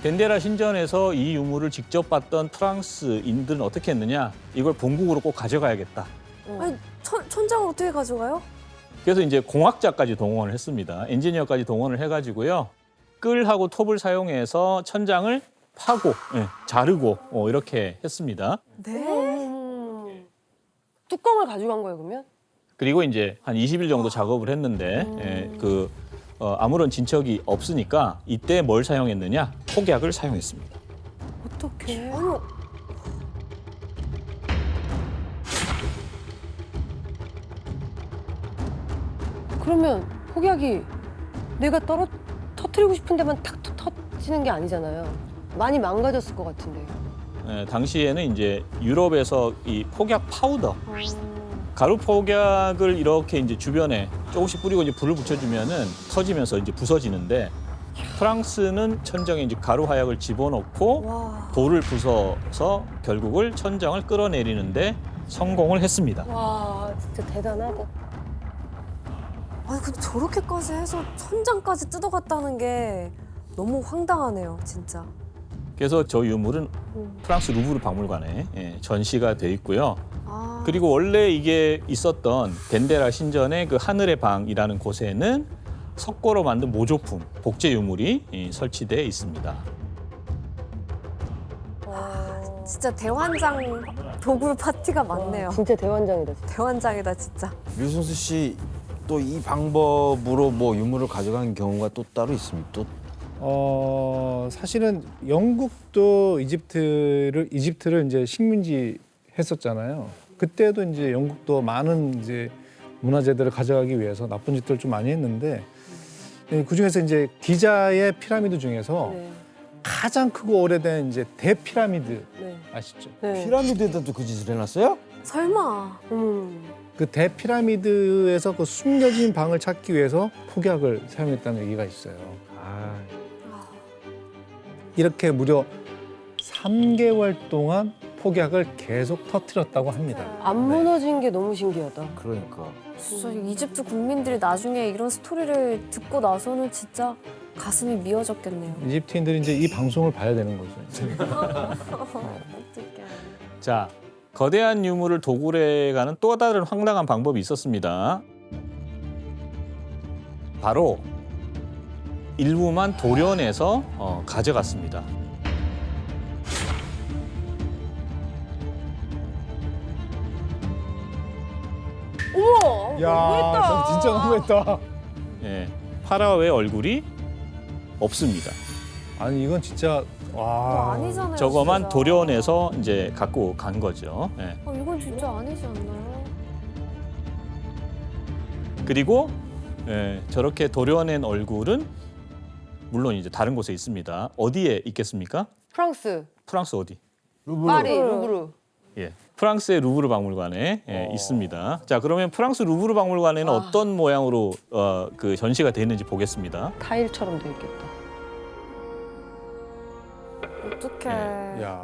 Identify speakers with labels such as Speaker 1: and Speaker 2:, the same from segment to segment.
Speaker 1: 덴데라 신전에서 이 유물을 직접 봤던 프랑스인들은 어떻게 했느냐? 이걸 본국으로 꼭 가져가야겠다.
Speaker 2: 아니, 천장을 어떻게 가져가요?
Speaker 1: 그래서 이제 공학자까지 동원을 했습니다. 엔지니어까지 동원을 해가지고요. 끌하고 톱을 사용해서 천장을 파고, 자르고 이렇게 했습니다.
Speaker 2: 네?
Speaker 3: 뚜껑을 가져간 거예요, 그러면?
Speaker 1: 그리고 이제 한 20일 정도 작업을 했는데 아무런 진척이 없으니까 이때 뭘 사용했느냐? 폭약을 사용했습니다.
Speaker 2: 어떡해.
Speaker 3: 아니, 그러면 폭약이 내가 터트리고 싶은 데만 탁 터지는 게 아니잖아요. 많이 망가졌을 것 같은데.
Speaker 1: 당시에는 이제 유럽에서 이 폭약 파우더, 가루 폭약을 이렇게 이제 주변에 조금씩 뿌리고 이제 불을 붙여주면은 터지면서 이제 부서지는데 프랑스는 천장에 이제 가루 화약을 집어넣고
Speaker 2: 와.
Speaker 1: 돌을 부숴서 결국을 천장을 끌어내리는데 성공을 했습니다.
Speaker 3: 와, 진짜 대단하다.
Speaker 2: 아니, 근데 저렇게까지 해서 천장까지 뜯어갔다는 게 너무 황당하네요, 진짜.
Speaker 1: 그래서 저 유물은 프랑스 루브르 박물관에 전시가 돼 있고요.
Speaker 2: 아.
Speaker 1: 그리고 원래 이게 있었던 덴데라 신전의 그 하늘의 방이라는 곳에는 석고로 만든 모조품, 복제 유물이 설치되어 있습니다.
Speaker 2: 진짜 대환장 도구 파티가 많네요.
Speaker 3: 진짜 대환장이다, 진짜.
Speaker 2: 대환장이다, 진짜.
Speaker 4: 류승수 씨 또 이 방법으로 뭐 유물을 가져간 경우가 또 따로 있습니까? 또
Speaker 5: 사실은 영국도 이집트를 이제 식민지 했었잖아요. 그때도 이제 영국도 많은 이제 문화재들을 가져가기 위해서 나쁜 짓들을 좀 많이 했는데 그 중에서 이제 기자의 피라미드 중에서
Speaker 3: 네.
Speaker 5: 가장 크고 오래된 이제 대피라미드
Speaker 3: 네.
Speaker 5: 아시죠?
Speaker 3: 네.
Speaker 4: 피라미드에다도 그 짓을 해놨어요?
Speaker 2: 설마.
Speaker 5: 그 대피라미드에서 그 숨겨진 방을 찾기 위해서 폭약을 사용했다는 얘기가 있어요.
Speaker 4: 아,
Speaker 5: 이렇게 무려 3개월 동안 폭약을 계속 터뜨렸다고 합니다.
Speaker 3: 안 무너진 게 너무 신기하다.
Speaker 4: 그러니까.
Speaker 2: 진짜 이집트 국민들이 나중에 이런 스토리를 듣고 나서는 진짜 가슴이 미어졌겠네요.
Speaker 5: 이집트인들이 이제 이 방송을 봐야 되는 거죠.
Speaker 2: 어떡해.
Speaker 1: 자, 거대한 유물을 도굴해가는 또 다른 황당한 방법이 있었습니다. 바로 일부만 도련해서 가져갔습니다.
Speaker 3: 어머!
Speaker 5: 야, 진짜 너무했다.
Speaker 1: 예, 파라오의 얼굴이 없습니다.
Speaker 5: 아니 이건 진짜
Speaker 2: 또
Speaker 5: 와.
Speaker 2: 아니잖아요.
Speaker 1: 저거만
Speaker 2: 진짜.
Speaker 1: 도련해서 이제 갖고 간 거죠. 예.
Speaker 2: 이건 진짜 아니지 않나요?
Speaker 1: 그리고 저렇게 도려낸 얼굴은 물론 이제 다른 곳에 있습니다. 어디에 있겠습니까?
Speaker 3: 프랑스,
Speaker 1: 프랑스 어디?
Speaker 3: 파리, 루브르.
Speaker 1: 예, 프랑스의 루브르 박물관에 있습니다. 자, 그러면 프랑스 루브르 박물관에는 어떤 모양으로 그 전시가 되어 있는지 보겠습니다.
Speaker 3: 타일처럼 돼 있겠다.
Speaker 2: 어떡해.
Speaker 5: 야.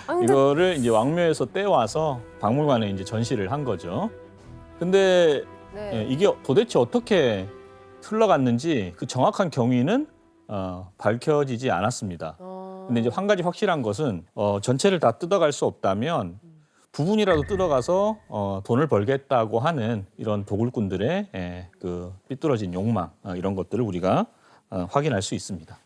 Speaker 2: 아니, 근데
Speaker 1: 이거를 이제 왕묘에서 떼와서 박물관에 이제 전시를 한 거죠. 근데
Speaker 3: 네.
Speaker 1: 이게 도대체 어떻게 흘러갔는지 그 정확한 경위는 밝혀지지 않았습니다. 근데 이제 한 가지 확실한 것은 전체를 다 뜯어갈 수 없다면 부분이라도 뜯어가서 돈을 벌겠다고 하는 이런 도굴꾼들의 그 삐뚤어진 욕망 이런 것들을 우리가 확인할 수 있습니다.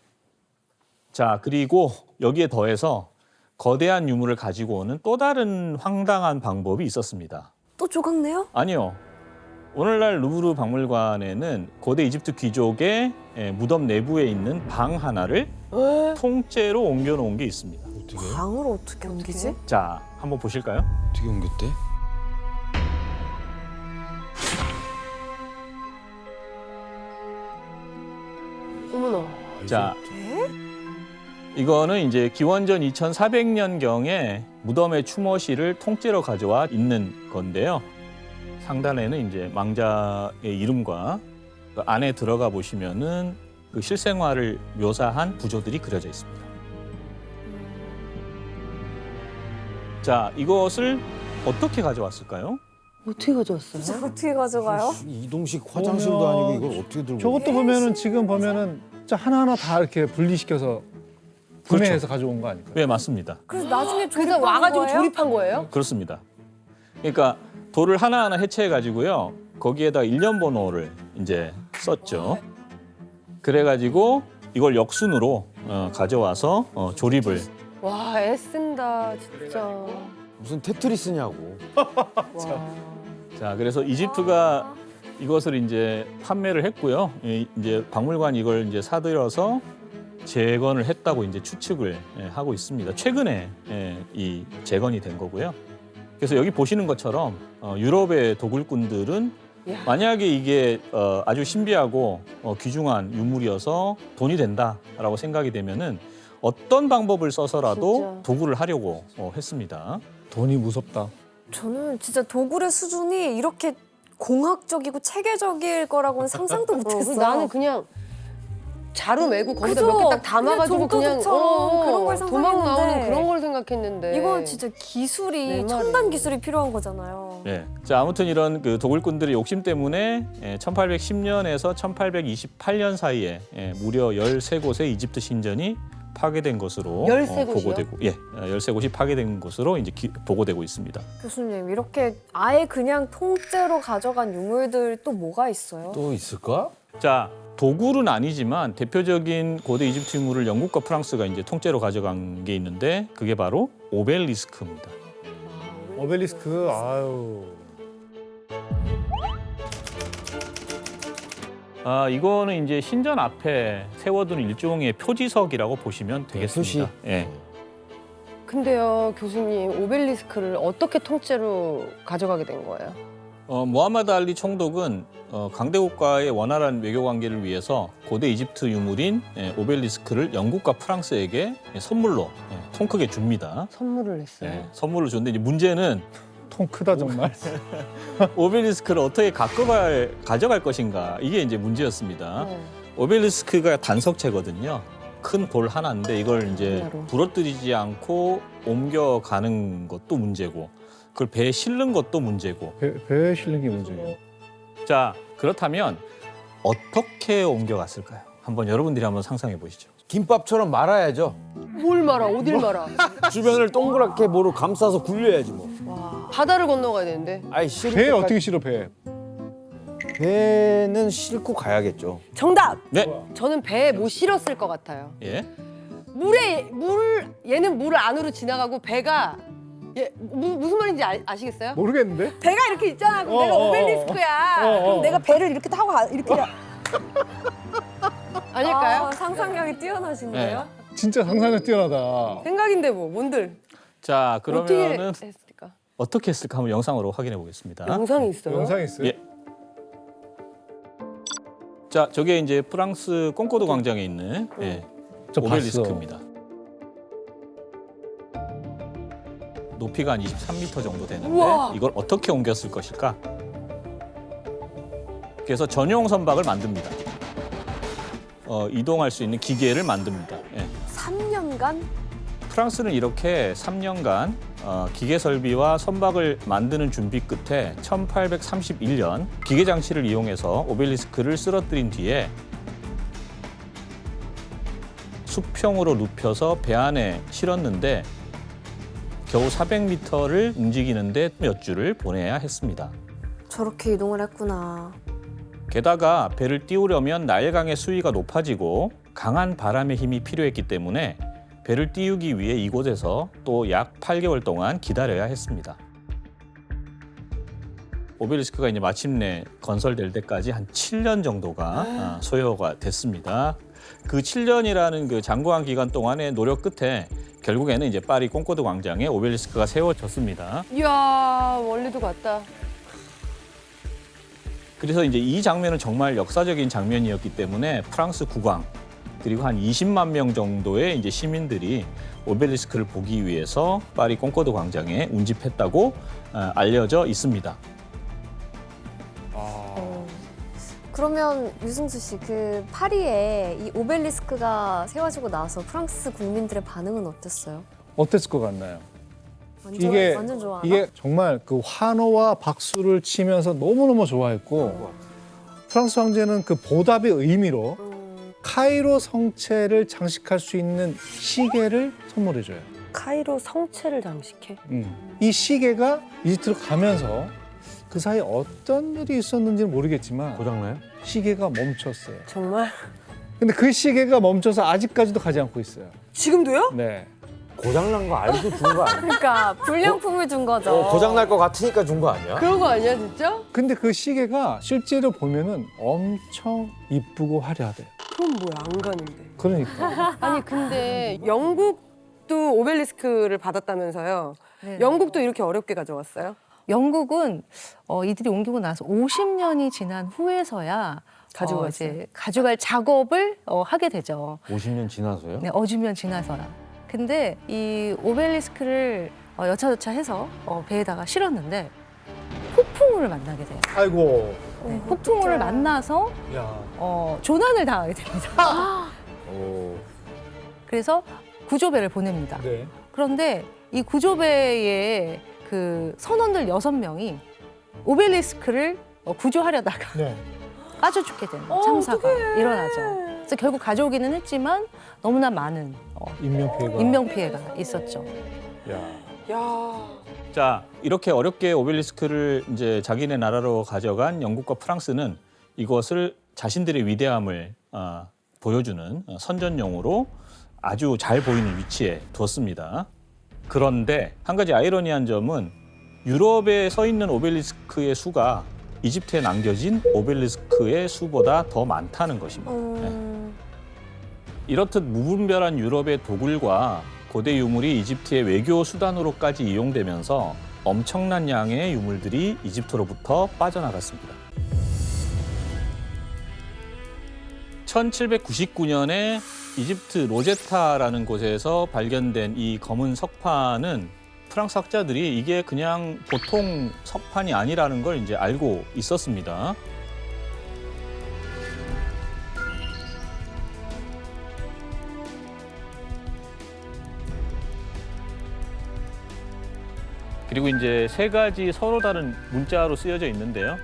Speaker 1: 자, 그리고 여기에 더해서 거대한 유물을 가지고 오는 또 다른 황당한 방법이 있었습니다.
Speaker 2: 또 조각내요?
Speaker 1: 아니요. 오늘날 루브르 박물관에는 고대 이집트 귀족의 무덤 내부에 있는 방 하나를 통째로 옮겨놓은 게 있습니다.
Speaker 4: 어떻게?
Speaker 2: 방을 어떻게 옮기지?
Speaker 1: 자, 한번 보실까요?
Speaker 4: 어떻게 옮겼대?
Speaker 3: 어머나.
Speaker 1: 자,
Speaker 2: 네?
Speaker 1: 이거는 이제 기원전 2400년경에 무덤의 추모실을 통째로 가져와 있는 건데요. 상단에는 이제 망자의 이름과 그 안에 들어가 보시면은 그 실생활을 묘사한 구조들이 그려져 있습니다. 자, 이것을 어떻게 가져왔을까요?
Speaker 3: 어떻게 가져왔어요?
Speaker 2: 진짜 어떻게 가져가요?
Speaker 4: 이동식 화장실도
Speaker 5: 보면
Speaker 4: 아니고 이걸 어떻게 들고?
Speaker 5: 저것도 보면은 지금 보면은 진짜 하나하나 다 이렇게 분리시켜서 구매해서 가져온 거 아닐까요?
Speaker 1: 네, 맞습니다.
Speaker 2: 그래서 나중에
Speaker 3: 그래서
Speaker 2: 조립한
Speaker 3: 와가지고
Speaker 2: 거예요?
Speaker 3: 조립한 거예요?
Speaker 1: 그렇습니다. 그러니까 돌을 하나하나 해체해 가지고요. 거기에다 일련 번호를 이제 썼죠. 그래 가지고 이걸 역순으로 가져와서 조립을
Speaker 3: 와, 애쓴다, 진짜.
Speaker 4: 무슨 테트리스냐고.
Speaker 3: 와.
Speaker 1: 자, 그래서 이집트가 이것을 이제 판매를 했고요. 이제 박물관이 이걸 이제 사들여서 재건을 했다고 이제 추측을 하고 있습니다. 최근에 이 재건이 된 거고요. 그래서 여기 보시는 것처럼 유럽의 도굴꾼들은
Speaker 3: 야.
Speaker 1: 만약에 이게 아주 신비하고 귀중한 유물이어서 돈이 된다라고 생각이 되면은 어떤 방법을 써서라도
Speaker 3: 진짜.
Speaker 1: 도굴을 하려고 했습니다.
Speaker 5: 돈이 무섭다.
Speaker 2: 저는 진짜 도굴의 수준이 이렇게 공학적이고 체계적일 거라고는 상상도 못했어요.
Speaker 3: 나는 그냥 자루 메고 거기다
Speaker 2: 그죠?
Speaker 3: 몇 개 딱 담아가지고
Speaker 2: 그냥
Speaker 3: 그냥
Speaker 2: 점토처럼 그런 걸
Speaker 3: 도망 나오는
Speaker 2: 상상했는데
Speaker 3: 그런 걸 생각했는데.
Speaker 2: 이건 진짜 기술이
Speaker 3: 내
Speaker 2: 첨단
Speaker 3: 말이에요.
Speaker 2: 기술이 필요한 거잖아요.
Speaker 1: 네. 자, 아무튼 이런 그 도굴꾼들의 욕심 때문에 1810년에서 1828년 사이에 무려 13곳의 이집트 신전이 파괴된 것으로
Speaker 3: 13곳이요?
Speaker 1: 보고되고 13곳이 파괴된 것으로 이제 보고되고 있습니다.
Speaker 2: 교수님 이렇게 아예 그냥 통째로 가져간 유물들 또 뭐가 있어요?
Speaker 4: 또 있을까?
Speaker 1: 자, 도굴은 아니지만 대표적인 고대 이집트 유물을 영국과 프랑스가 이제 통째로 가져간 게 있는데 그게 바로 오벨리스크입니다.
Speaker 5: 오벨리스크, 아유.
Speaker 1: 이거는 이제 신전 앞에 세워두는 일종의 표지석이라고 보시면 되겠습니다.
Speaker 4: 표시.
Speaker 1: 예.
Speaker 3: 근데요, 교수님, 오벨리스크를 어떻게 통째로 가져가게 된 거예요?
Speaker 1: 모하마드 알리 총독은 강대국과의 원활한 외교 관계를 위해서 고대 이집트 유물인 오벨리스크를 영국과 프랑스에게 선물로 통 크게 줍니다.
Speaker 3: 선물을 했어요.
Speaker 1: 선물을 줬는데 이제 문제는
Speaker 5: 통 크다 정말.
Speaker 1: 오벨리스크를 어떻게 가져갈 것인가 이게 이제 문제였습니다.
Speaker 3: 네.
Speaker 1: 오벨리스크가 단석체거든요. 큰 돌 하나인데 이걸 이제
Speaker 3: 하나로.
Speaker 1: 부러뜨리지 않고 옮겨가는 것도 문제고 그걸 배에 실는 것도 문제고.
Speaker 5: 배에 실는 게 문제예요.
Speaker 1: 자, 그렇다면 어떻게 옮겨갔을까요? 한번 여러분들이 한번 상상해 보시죠.
Speaker 4: 김밥처럼 말아야죠.
Speaker 3: 뭘 말아? 어딜 말아?
Speaker 4: 주변을 동그랗게 뭐로 감싸서 굴려야지 뭐.
Speaker 3: 와, 바다를 건너가야 되는데.
Speaker 4: 아이 실을
Speaker 5: 배에
Speaker 4: 때까지-
Speaker 5: 어떻게 실어 배?
Speaker 4: 배는 싣고 가야겠죠.
Speaker 3: 정답!
Speaker 1: 네.
Speaker 3: 저는 배에 못 실었을 것 같아요.
Speaker 1: 예.
Speaker 3: 얘는 물 안으로 지나가고 배가 무슨 말인지 아시겠어요?
Speaker 5: 모르겠는데?
Speaker 3: 배가 이렇게 있잖아. 그럼 내가 오벨리스크야. 그럼 내가 배를 이렇게 타고 이렇게 아닐까요?
Speaker 2: 상상력이 뛰어나신데요?
Speaker 5: 진짜 상상력 뛰어나다.
Speaker 3: 생각인데 뭐 뭔들
Speaker 1: 자, 그러면은
Speaker 3: 어떻게 했을까?
Speaker 1: 어떻게 했을까 한번 영상으로 확인해 보겠습니다.
Speaker 3: 영상이 있어요.
Speaker 5: 영상이 있어요?
Speaker 1: 예. 자, 저게 이제 프랑스 콩코드 광장에 있는
Speaker 5: 저
Speaker 1: 오벨리스크입니다. 높이가 한 23m 정도 되는데
Speaker 3: 우와.
Speaker 1: 이걸 어떻게 옮겼을 것일까? 그래서 전용 선박을 만듭니다. 이동할 수 있는 기계를 만듭니다. 예.
Speaker 2: 3년간?
Speaker 1: 프랑스는 이렇게 3년간 기계 설비와 선박을 만드는 준비 끝에 1831년 기계 장치를 이용해서 오벨리스크를 쓰러뜨린 뒤에 수평으로 눕혀서 배 안에 실었는데 겨우 400m를 움직이는데 몇 주를 보내야 했습니다.
Speaker 2: 저렇게 이동을 했구나.
Speaker 1: 게다가 배를 띄우려면 나일강의 수위가 높아지고 강한 바람의 힘이 필요했기 때문에 배를 띄우기 위해 이곳에서 또 약 8개월 동안 기다려야 했습니다. 오벨리스크가 이제 마침내 건설될 때까지 한 7년 정도가 소요가 됐습니다. 그 7년이라는 그 장구한 기간 동안의 노력 끝에 결국에는 이제 파리 콩코드 광장에 오벨리스크가 세워졌습니다.
Speaker 3: 이야, 멀리도 갔다.
Speaker 1: 그래서 이제 이 장면은 정말 역사적인 장면이었기 때문에 프랑스 국왕 그리고 한 20만 명 정도의 이제 시민들이 오벨리스크를 보기 위해서 파리 콩코드 광장에 운집했다고 알려져 있습니다.
Speaker 2: 그러면 유승수 씨, 그 파리에 이 오벨리스크가 세워지고 나서 프랑스 국민들의 반응은 어땠어요?
Speaker 5: 어땠을 것 같나요?
Speaker 2: 완전 좋아하나?
Speaker 5: 이게 정말 그 환호와 박수를 치면서 너무너무 좋아했고 프랑스 황제는 그 보답의 의미로 카이로 성체를 장식할 수 있는 시계를 선물해줘요.
Speaker 3: 카이로 성체를 장식해.
Speaker 5: 이 시계가 이집트로 가면서 그 사이에 어떤 일이 있었는지는 모르겠지만
Speaker 4: 고장나요?
Speaker 5: 시계가 멈췄어요.
Speaker 3: 정말?
Speaker 5: 근데 그 시계가 멈춰서 아직까지도 가지 않고 있어요.
Speaker 3: 지금도요?
Speaker 5: 네.
Speaker 4: 고장난 거 알고 준 거 아니야?
Speaker 2: 그러니까 불량품을 준 거죠.
Speaker 4: 고장날 것 같으니까 준 거 아니야?
Speaker 3: 그런 거 아니야 진짜?
Speaker 5: 근데 그 시계가 실제로 보면은 엄청 이쁘고 화려하대요.
Speaker 3: 그럼 뭐야 안 가는데.
Speaker 5: 그러니까.
Speaker 3: 아니 근데 영국도 오벨리스크를 받았다면서요.
Speaker 2: 네.
Speaker 3: 영국도 이렇게 어렵게 가져왔어요?
Speaker 6: 영국은 이들이 옮기고 나서 50년이 지난 후에서야
Speaker 3: 가지고 왔어요?
Speaker 6: 이제 가져갈 작업을 하게 되죠.
Speaker 4: 50년 지나서요?
Speaker 6: 네, 어주면 지나서야. 근데 이 오벨리스크를 여차저차해서 배에다가 실었는데 폭풍우를 만나게 돼요.
Speaker 5: 아이고.
Speaker 6: 네, 폭풍우를 만나서
Speaker 5: 야.
Speaker 6: 조난을 당하게 됩니다.
Speaker 4: 오.
Speaker 6: 그래서 구조배를 보냅니다.
Speaker 5: 네.
Speaker 6: 그런데 이 구조배의 그 선원들 6명이 오벨리스크를 구조하려다가
Speaker 5: 네.
Speaker 6: 빠져 죽게 되는 참사가 일어나죠. 그래서 결국 가져오기는 했지만 너무나 많은
Speaker 5: 인명피해가.
Speaker 6: 인명 피해가 있었죠.
Speaker 5: 야.
Speaker 3: 야.
Speaker 1: 자, 이렇게 어렵게 오벨리스크를 이제 자기네 나라로 가져간 영국과 프랑스는 이것을 자신들의 위대함을 보여주는 선전용으로 아주 잘 보이는 위치에 두었습니다. 그런데 한 가지 아이러니한 점은 유럽에 서 있는 오벨리스크의 수가 이집트에 남겨진 오벨리스크의 수보다 더 많다는 것입니다. 이렇듯 무분별한 유럽의 도굴과 고대 유물이 이집트의 외교 수단으로까지 이용되면서 엄청난 양의 유물들이 이집트로부터 빠져나갔습니다. 1799년에 이집트 로제타라는 곳에서 발견된 이 검은 석판은 프랑스 학자들이 이게 그냥 보통 석판이 아니라는 걸 이제 알고 있었습니다. 그리고 이제 3가지 서로 다른 문자로 쓰여져 있는데요.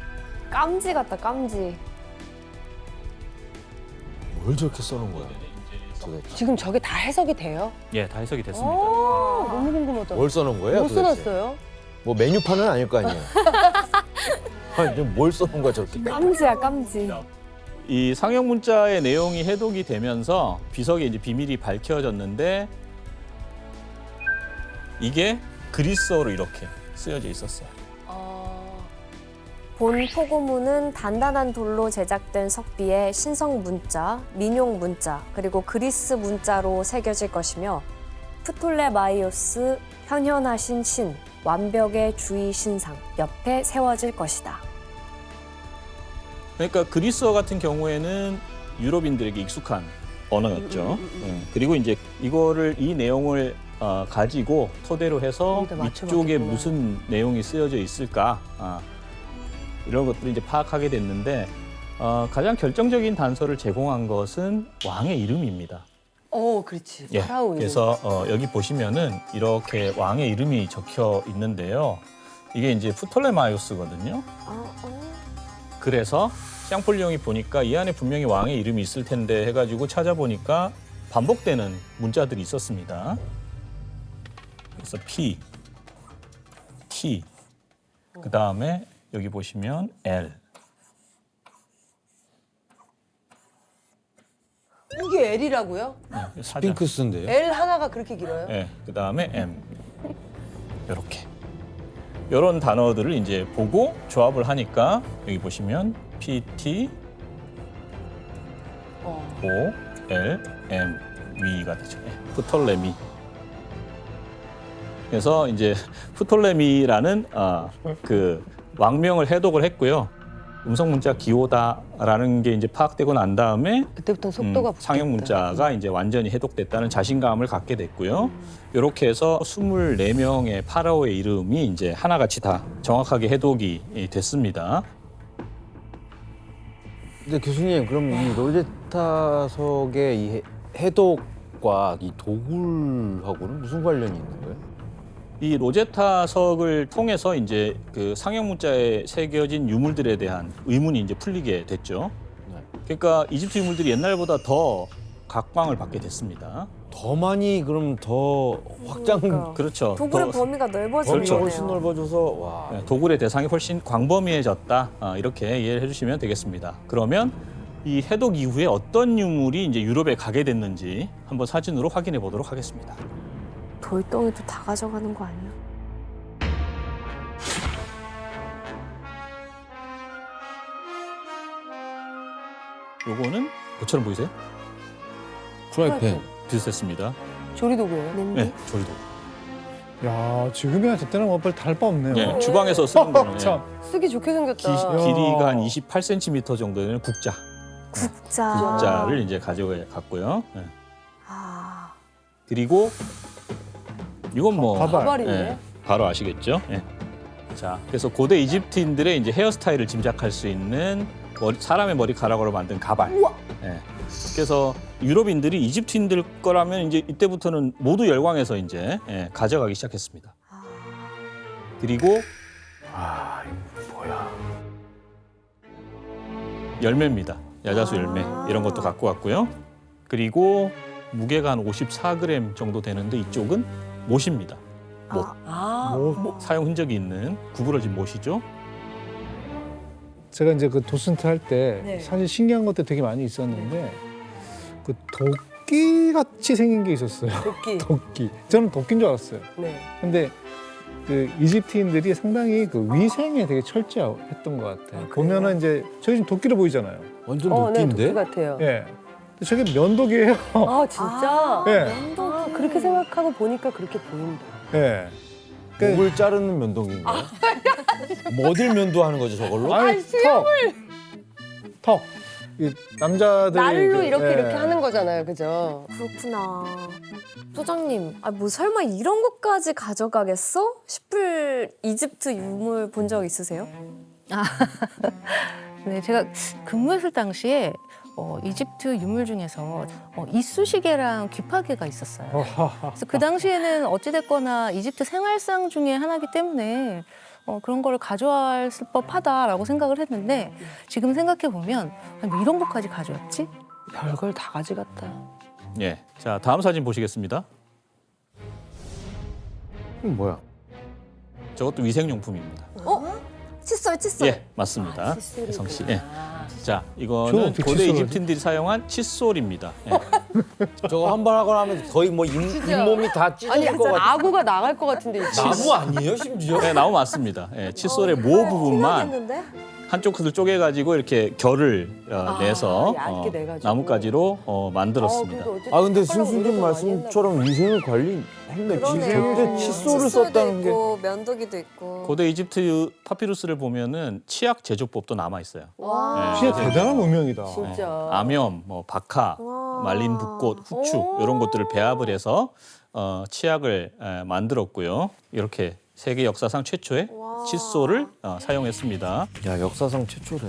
Speaker 2: 깜지 같다, 깜지.
Speaker 4: 뭘 저렇게 써놓은 거야? 도대체.
Speaker 3: 지금 저게 다 해석이 돼요?
Speaker 1: 예, 다 해석이 됐습니다.
Speaker 3: 너무 궁금하다.
Speaker 4: 뭘 써놓은 거예요?
Speaker 3: 뭐
Speaker 4: 도대체?
Speaker 3: 써놨어요?
Speaker 4: 뭐 메뉴판은 아닐 거 아니에요? 아니, 지금 뭘 써놓은 거야 저렇게?
Speaker 2: 깜지야, 깜지.
Speaker 1: 이 상형 문자의 내용이 해독이 되면서 비석에 이제 비밀이 밝혀졌는데 이게 그리스어로 이렇게 쓰여져 있었어요.
Speaker 2: 본 포고문은 단단한 돌로 제작된 석비에 신성 문자, 민용 문자, 그리고 그리스 문자로 새겨질 것이며 프톨레마이오스 현현하신 신, 완벽의 주의 신상 옆에 세워질 것이다.
Speaker 1: 그러니까 그리스어 같은 경우에는 유럽인들에게 익숙한 언어였죠. 그리고 이제 이 내용을 가지고 토대로 해서
Speaker 3: 여기다
Speaker 1: 위쪽에
Speaker 3: 맞춰봤겠구나.
Speaker 1: 무슨 내용이 쓰여져 있을까 이런 것들을 이제 파악하게 됐는데 가장 결정적인 단서를 제공한 것은 왕의 이름입니다.
Speaker 3: 그렇지.
Speaker 1: 예,
Speaker 3: 파라오 이름.
Speaker 1: 그래서 여기 보시면은 이렇게 왕의 이름이 적혀 있는데요. 이게 이제 프톨레마이오스거든요. 그래서 샹폴리옹이 보니까 이 안에 분명히 왕의 이름이 있을 텐데 해가지고 찾아보니까 반복되는 문자들이 있었습니다. 그래서 P, T, 그 다음에 여기 보시면 L.
Speaker 3: 이게 L이라고요?
Speaker 1: 사자.
Speaker 4: 핑크스인데요?
Speaker 3: L 하나가 그렇게 길어요?
Speaker 1: 네, 그 다음에 M. 이렇게. 이런 단어들을 이제 보고 조합을 하니까 여기 보시면 P, T, O, L, M, V가 되죠. 프톨레미. 그래서 이제 프톨레미라는 그 왕명을 해독을 했고요. 음성 문자 기호다라는 게 이제 파악되고 난 다음에
Speaker 3: 그때부터 속도가 붙겠다.
Speaker 1: 상형 문자가 이제 완전히 해독됐다는 자신감을 갖게 됐고요. 이렇게 해서 24명의 파라오의 이름이 이제 하나같이 다 정확하게 해독이 됐습니다.
Speaker 4: 근데 교수님 그럼 이 로제타석의 이 해독과 이 도굴하고는 무슨 관련이 있는 거예요?
Speaker 1: 이 로제타석을 통해서 이제 그 상형 문자에 새겨진 유물들에 대한 의문이 이제 풀리게 됐죠.
Speaker 4: 네.
Speaker 1: 그러니까 이집트 유물들이 옛날보다 더 각광을 받게 됐습니다.
Speaker 4: 더 많이 그럼 더 확장
Speaker 2: 그러니까.
Speaker 1: 그렇죠.
Speaker 2: 도굴의
Speaker 1: 더-
Speaker 2: 범위가 넓어지는
Speaker 1: 그렇죠.
Speaker 2: 거네요.
Speaker 4: 훨씬 넓어져서 와.
Speaker 1: 네, 도굴의 대상이 훨씬 광범위해졌다. 이렇게 이해를 해주시면 되겠습니다. 그러면 이 해독 이후에 어떤 유물이 이제 유럽에 가게 됐는지 한번 사진으로 확인해 보도록 하겠습니다.
Speaker 2: 돌덩이도 다 가져가는 거 아니야?
Speaker 1: 요거는 뭐처럼 보이세요?
Speaker 4: 프라이팬.
Speaker 1: 비슷했습니다.
Speaker 3: 조리도구예요.
Speaker 2: 냄비?
Speaker 1: 네, 저희도.
Speaker 5: 야 지금이야 저때는 뭐 별 다를 바 없네요.
Speaker 1: 네, 주방에서 쓰는 거는
Speaker 5: 참.
Speaker 3: 쓰기 좋게 생겼다.
Speaker 1: 길이가 한 28cm 정도 되는 국자.
Speaker 2: 국자.
Speaker 1: 국자를 이제 가져갔고요. 네.
Speaker 2: 아,
Speaker 1: 그리고 이건 뭐
Speaker 5: 가발.
Speaker 3: 가발이네.
Speaker 1: 예, 바로 아시겠죠? 예. 자, 그래서 고대 이집트인들의 이제 헤어스타일을 짐작할 수 있는 사람의 머리카락으로 만든 가발. 예. 그래서 유럽인들이 이집트인들 거라면 이제 이때부터는 모두 열광해서 이제 가져가기 시작했습니다. 그리고
Speaker 4: 아, 이거 뭐야?
Speaker 1: 열매입니다. 야자수 열매 이런 것도 갖고 왔고요. 그리고 무게가 한 54g 정도 되는데 이쪽은 못입니다. 못.
Speaker 3: 아,
Speaker 5: 뭐
Speaker 1: 사용 흔적이 있는 구부러진 못이죠.
Speaker 5: 제가 이제 그 도슨트 할 때
Speaker 3: 네.
Speaker 5: 사실 신기한 것들 되게 많이 있었는데 그 도끼 같이 생긴 게 있었어요.
Speaker 3: 도끼.
Speaker 5: 도끼. 저는 도끼인 줄 알았어요.
Speaker 3: 네.
Speaker 5: 근데 그 이집트인들이 상당히 그 위생에 되게 철저했던 것 같아요. 보면은 이제 저기 지금 도끼로 보이잖아요.
Speaker 4: 완전
Speaker 3: 네,
Speaker 4: 도끼인데?
Speaker 3: 도끼 같아요.
Speaker 5: 예. 근데 저게 면도기예요.
Speaker 3: 아, 진짜?
Speaker 5: 예.
Speaker 3: 아, 그렇게 생각하고 보니까 그렇게 보인다.
Speaker 5: 예.
Speaker 4: 목을 자르는 면도기인가요? 뭐 어딜 면도하는 거죠 저걸로?
Speaker 5: 아니 턱. 이 남자들이
Speaker 3: 날로
Speaker 5: 그,
Speaker 3: 이렇게
Speaker 5: 예.
Speaker 3: 이렇게 하는 거잖아요, 그죠?
Speaker 2: 그렇구나. 소장님, 뭐 설마 이런 것까지 가져가겠어? 싶을 이집트 유물 본 적 있으세요?
Speaker 6: 네, 제가 근무했을 당시에 이집트 유물 중에서 이쑤시개랑 귀파개가 있었어요. 그래서 그 당시에는 어찌됐거나 이집트 생활상 중에 하나이기 때문에 그런 거를 가져왔을 법하다라고 생각을 했는데 지금 생각해 보면 뭐 이런 것까지 가져왔지?
Speaker 3: 별걸 다 가져갔다.
Speaker 1: 예. 자, 다음 사진 보시겠습니다.
Speaker 4: 뭐야?
Speaker 1: 저것도 위생용품입니다.
Speaker 2: 칫솔, 칫솔.
Speaker 1: 예, 맞습니다. 혜성 씨. 예. 자,
Speaker 5: 저거
Speaker 1: 이거는
Speaker 5: 어떻게
Speaker 1: 고대
Speaker 5: 칫솔을
Speaker 1: 이집트인들이 사용한 칫솔입니다. 예.
Speaker 4: 저거 한 번 하거나 하면 거의 뭐 잇몸이 다
Speaker 3: 아니,
Speaker 4: 찢어질 것 같아.
Speaker 3: 아구가 나갈 것 같은데.
Speaker 4: 나무 아니에요 심지어?
Speaker 1: 네, 나무 맞습니다. 예, 칫솔의 모 부분만
Speaker 2: 생각했는데?
Speaker 1: 한쪽 끝을 쪼개가지고 이렇게 결을 내서
Speaker 3: 얇게 내가지고.
Speaker 1: 나뭇가지로 만들었습니다.
Speaker 4: 아 근데 승수님 말씀처럼 위생을 관리했네.
Speaker 2: 그러네요.
Speaker 4: 그때 칫솔을
Speaker 2: 칫솔도
Speaker 4: 썼다는 게
Speaker 2: 있고, 면도기도 있고.
Speaker 1: 고대 이집트 파피루스를 보면은 치약 제조법도 남아 있어요.
Speaker 2: 와.
Speaker 5: 진짜 대단한 운명이다.
Speaker 3: 진짜.
Speaker 1: 암염, 뭐 박하,
Speaker 2: 와.
Speaker 1: 말린 붓꽃, 후추 이런 것들을 배합을 해서 치약을 만들었고요. 이렇게 세계 역사상 최초의
Speaker 2: 와.
Speaker 1: 칫솔을 사용했습니다.
Speaker 4: 야 역사상 최초래.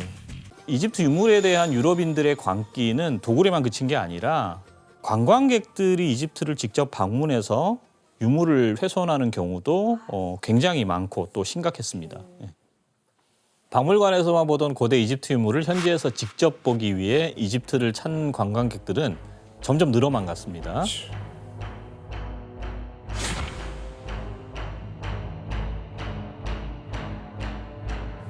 Speaker 1: 이집트 유물에 대한 유럽인들의 광기는 도굴에만 그친 게 아니라 관광객들이 이집트를 직접 방문해서 유물을 훼손하는 경우도 굉장히 많고 또 심각했습니다. 예. 박물관에서만 보던 고대 이집트 유물을 현지에서 직접 보기 위해 이집트를 찾는 관광객들은 점점 늘어만 갔습니다.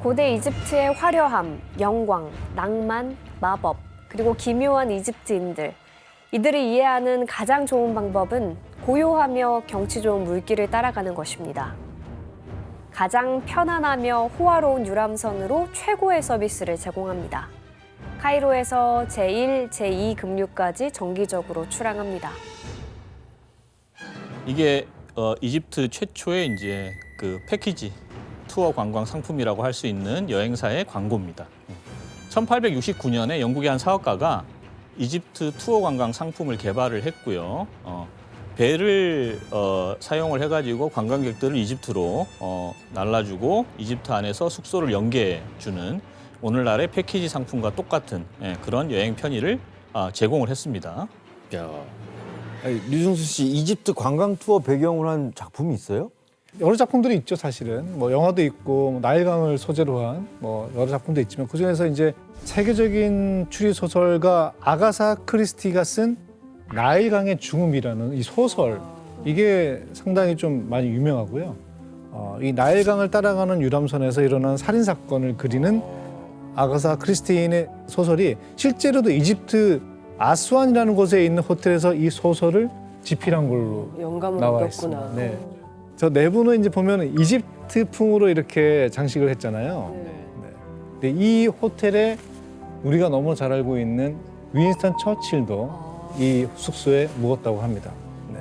Speaker 2: 고대 이집트의 화려함, 영광, 낭만, 마법, 그리고 기묘한 이집트인들. 이들이 이해하는 가장 좋은 방법은 고요하며 경치 좋은 물길을 따라가는 것입니다. 가장 편안하며 호화로운 유람선으로 최고의 서비스를 제공합니다. 카이로에서 제1, 제2 급류까지 정기적으로 출항합니다.
Speaker 1: 이게 이집트 최초의 이제 그 패키지 투어 관광 상품이라고 할 수 있는 여행사의 광고입니다. 1869년에 영국의 한 사업가가 이집트 투어 관광 상품을 개발을 했고요. 배를 사용을 해가지고 관광객들을 이집트로 날라주고 이집트 안에서 숙소를 연계해주는 오늘날의 패키지 상품과 똑같은 그런 여행 편의를 제공을 했습니다.
Speaker 4: 야. 아니, 류승수 씨 이집트 관광 투어 배경으로 한 작품이 있어요?
Speaker 5: 여러 작품들이 있죠, 사실은. 뭐 영화도 있고 뭐 나일강을 소재로 한 뭐 여러 작품도 있지만 그 중에서 이제 세계적인 추리 소설가 아가사 크리스티가 쓴 나일강의 죽음이라는 이 소설, 이게 상당히 좀 많이 유명하고요. 이 나일강을 따라가는 유람선에서 일어난 살인 사건을 그리는 아가사 크리스티의 소설이 실제로도 이집트 아스완이라는 곳에 있는 호텔에서 이 소설을 집필한 걸로
Speaker 3: 영감을
Speaker 5: 나와
Speaker 3: 얻었구나.
Speaker 5: 있습니다. 네. 저 내부는 이제 보면 이집트풍으로 이렇게 장식을 했잖아요.
Speaker 3: 네.
Speaker 5: 근데 이 호텔에 우리가 너무 잘 알고 있는 윈스턴 처칠도 이 숙소에 묵었다고 합니다. 네.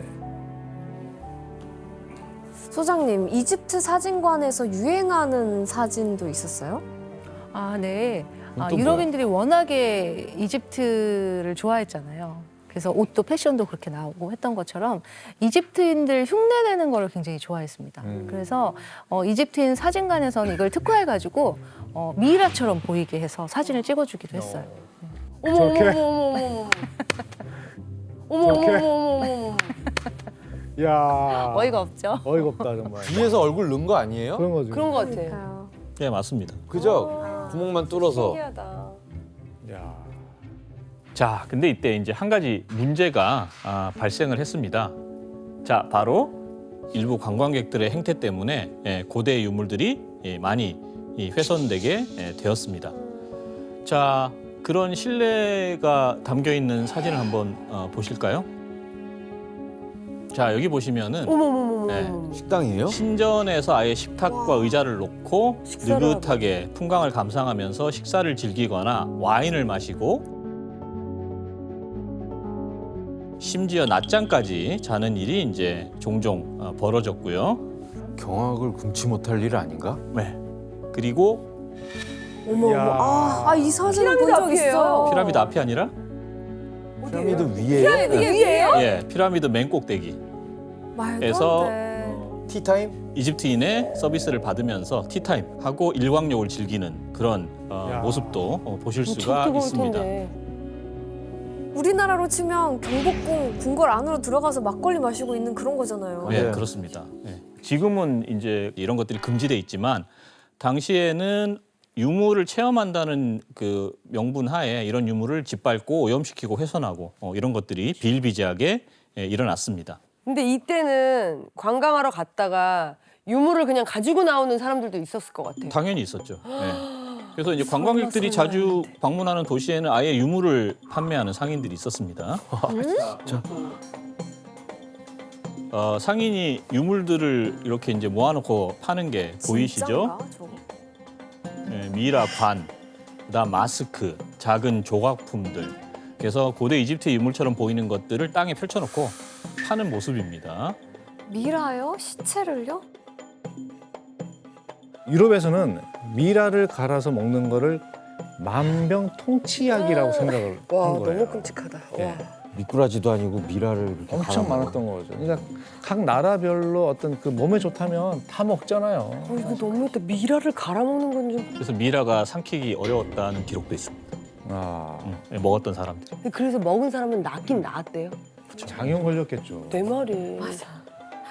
Speaker 2: 소장님, 이집트 사진관에서 유행하는 사진도 있었어요?
Speaker 6: 아, 네.
Speaker 4: 또
Speaker 6: 유럽인들이 워낙에 이집트를 좋아했잖아요. 그래서 옷도 패션도 그렇게 나오고 했던 것처럼 이집트인들 흉내내는 걸 굉장히 좋아했습니다. 그래서 이집트인 사진관에서는 이걸 특화해가지고 미이라처럼 보이게 해서 사진을 찍어주기도 했어요.
Speaker 3: 어머
Speaker 5: 저렇게?
Speaker 3: 어머 어머 어머
Speaker 5: 저렇게?
Speaker 3: 어머.
Speaker 5: 야,
Speaker 6: 어이가 없죠?
Speaker 5: 어이가 없다 정말.
Speaker 4: 뒤에서 얼굴 넣은 거 아니에요?
Speaker 5: 그런 거죠.
Speaker 3: 그런 것 같아.
Speaker 2: 그러니까요.
Speaker 1: 네, 맞습니다.
Speaker 4: 그죠? 구멍만 뚫어서.
Speaker 3: 신기하다.
Speaker 5: 야.
Speaker 1: 자, 근데 이때 이제 한 가지 문제가 발생을 했습니다. 자, 바로 일부 관광객들의 행태 때문에 고대 유물들이 많이 훼손되게 되었습니다. 자, 그런 신뢰가 담겨 있는 사진을 한번 보실까요? 자, 여기 보시면은
Speaker 3: 어머머머머.
Speaker 1: 네.
Speaker 4: 식당이에요?
Speaker 1: 신전에서 아예 식탁과 의자를 놓고
Speaker 3: 식사를
Speaker 1: 느긋하게 풍광을 감상하면서 식사를 즐기거나 와인을 마시고 심지어 낮잠까지 자는 일이 이제 종종 벌어졌고요.
Speaker 4: 경악을 금치 못할 일 아닌가?
Speaker 1: 네. 그리고
Speaker 2: 어머,
Speaker 5: 야.
Speaker 2: 어머. 이 사진을 본
Speaker 3: 피라미드
Speaker 2: 적 있어요.
Speaker 3: 앞이에요.
Speaker 1: 피라미드 앞이 아니라
Speaker 4: 피라미드 위에요?
Speaker 3: 위에요?
Speaker 1: 예, 피라미드 맨 꼭대기.
Speaker 2: 말도
Speaker 1: 그래서
Speaker 2: 안 돼.
Speaker 4: 티타임?
Speaker 1: 이집트인의 서비스를 받으면서 티타임 하고 일광욕을 즐기는 그런
Speaker 5: 야.
Speaker 1: 모습도 보실 수가
Speaker 3: 저도 볼
Speaker 1: 있습니다.
Speaker 3: 텐데.
Speaker 2: 우리나라로 치면 경복궁 궁궐 안으로 들어가서 막걸리 마시고 있는 그런 거잖아요.
Speaker 1: 네,
Speaker 4: 네.
Speaker 1: 그렇습니다. 네. 지금은 이제 이런 것들이 금지돼 있지만 당시에는 유물을 체험한다는 그 명분 하에 이런 유물을 짓밟고 오염시키고 훼손하고 이런 것들이 비일비재하게 일어났습니다.
Speaker 3: 근데 이때는 관광하러 갔다가 유물을 그냥 가지고 나오는 사람들도 있었을 것 같아요.
Speaker 1: 당연히 있었죠. 네. 그래서 이제 관광객들이 자주 방문하는 도시에는 아예 유물을 판매하는 상인들이 있었습니다. 상인이 유물들을 이렇게 이제 모아놓고 파는 게 보이시죠?
Speaker 2: 진짠가, 저거?
Speaker 1: 예, 미라 관, 그다음 마스크, 작은 조각품들. 그래서 고대 이집트 유물처럼 보이는 것들을 땅에 펼쳐놓고 파는 모습입니다.
Speaker 2: 미라요? 시체를요?
Speaker 5: 유럽에서는 미라를 갈아서 먹는 거를 만병통치약이라고 생각을 한 거예요.
Speaker 3: 끔찍하다.
Speaker 5: 예.
Speaker 4: 미꾸라지도 아니고 미라를 이렇게
Speaker 5: 엄청
Speaker 4: 갈아
Speaker 5: 많았던 거죠. 그러니까 각 나라별로 어떤 그 몸에 좋다면 다 먹잖아요.
Speaker 3: 이거 너무했다. 미라를 갈아먹는 건 좀.
Speaker 1: 그래서 미라가 삼키기 어려웠다는 기록도 있습니다.
Speaker 5: 아,
Speaker 1: 예, 먹었던 사람들이.
Speaker 3: 그래서 먹은 사람은 낫긴 나았대요.
Speaker 5: 장염 걸렸겠죠.
Speaker 3: 내 말이.
Speaker 2: 맞아.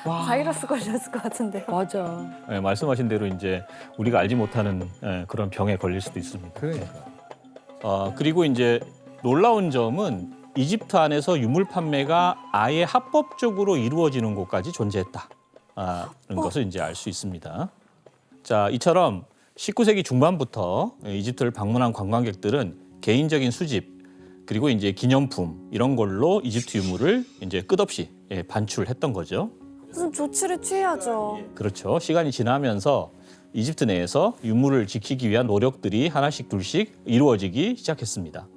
Speaker 3: 와.
Speaker 2: 바이러스 걸렸을 것 같은데요.
Speaker 3: 맞아.
Speaker 1: 예, 말씀하신 대로 이제 우리가 알지 못하는 그런 병에 걸릴 수도 있습니다.
Speaker 5: 그러니까.
Speaker 1: 그리고 이제 놀라운 점은 이집트 안에서 유물 판매가 아예 합법적으로 이루어지는 곳까지 존재했다는 것을 이제 알 수 있습니다. 자, 이처럼 19세기 중반부터 이집트를 방문한 관광객들은 개인적인 수집 그리고 이제 기념품 이런 걸로 이집트 유물을 이제 끝없이 반출했던 거죠.
Speaker 2: 무슨 조치를 취해야죠.
Speaker 1: 그렇죠. 시간이 지나면서 이집트 내에서 유물을 지키기 위한 노력들이 하나씩 둘씩 이루어지기 시작했습니다.